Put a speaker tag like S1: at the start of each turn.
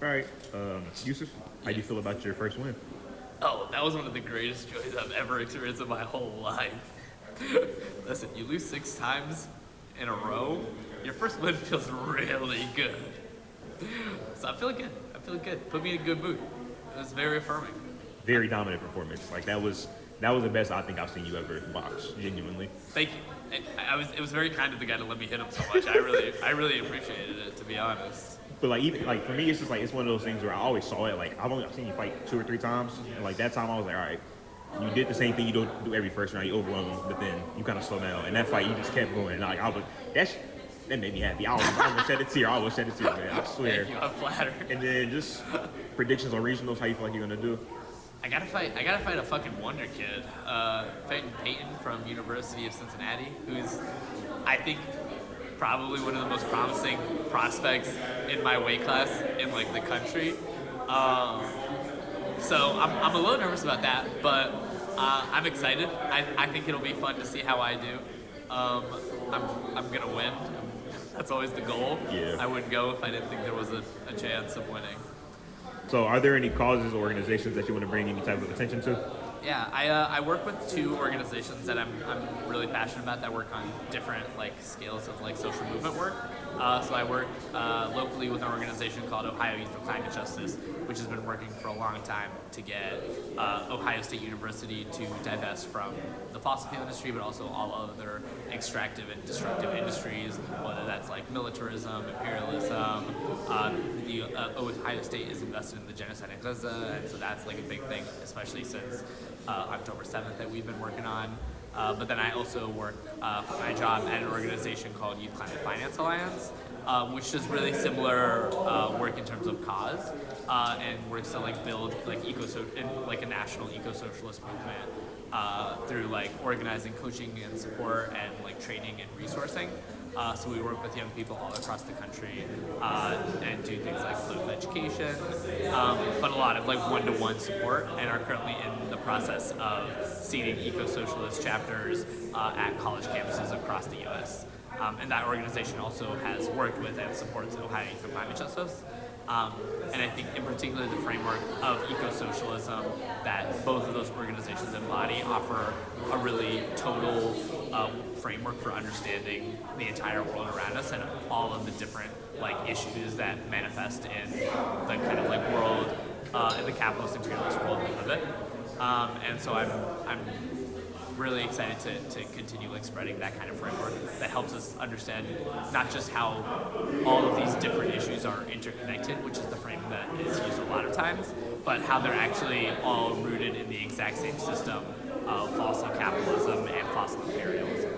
S1: All right, Yusuf, how do you feel about your first win?
S2: Oh, that was one of the greatest joys I've ever experienced in my whole life. Listen, you lose 6 times in a row, your first win feels really good. So I'm feeling good. I'm feeling good. Put me in a good mood. It was very affirming.
S1: Very dominant performance. Like that was the best I think I've seen you ever box. Genuinely.
S2: Thank you. It was very kind of the guy to let me hit him so much. I really appreciated it, to be honest.
S1: But like even like for me, it's just like it's one of those things where I always saw it. Like I've seen you fight 2 or 3 times, and like that time I was like, all right, you did the same thing you do every first round. You overwhelm them, but then you kind of slow down. And that fight, you just kept going. And like that made me happy. I almost shed a tear. I almost shed a tear, man. I swear.
S2: Thank you. I'm flattered.
S1: And then just predictions on regionals. How you feel like you're gonna do?
S2: I gotta fight a fucking wonder kid. Fighting Peyton from University of Cincinnati, who's, I think, probably one of the most promising prospects in my weight class in like the country. So I'm a little nervous about that, but I'm excited. I think it'll be fun to see how I do. I'm gonna win. That's always the goal.
S1: Yeah.
S2: I wouldn't go if I didn't think there was a chance of winning.
S1: So, are there any causes or organizations that you want to bring any type of attention to?
S2: Yeah, I work with 2 organizations that I'm really passionate about that work on different like scales of like social movement work. So I work locally with an organization called Ohio Youth for Climate Justice, which has been working for a long time to get Ohio State University to divest from the fossil fuel industry, but also all other extractive and destructive industries, whether that's like militarism, imperialism. Ohio State is invested in the genocide in Gaza, and so that's like a big thing, especially since October 7th that we've been working on. But then I also work for my job at an organization called Youth Climate Finance Alliance, which does really similar work in terms of cause, and works to like build like like a national eco-socialist movement through like organizing, coaching, and support, and like training and resourcing. So we work with young people all across the country and do things like political education, but a lot of like one-to-one support, and are currently in the process of seeding eco-socialist chapters at college campuses across the U.S. And that organization also has worked with and supports Ohio Youth for Climate Justice. And I think in particular the framework of eco-socialism that both of those organizations embody offer a really total framework for understanding the entire world around us and all of the different like issues that manifest in the kind of like world, in the capitalist imperialist world we live in. And so I'm really excited to continue like spreading that kind of framework that helps us understand not just how all of these different issues are interconnected, which is the frame that is used a lot of times, but how they're actually all rooted in the exact same system of fossil capitalism and fossil imperialism.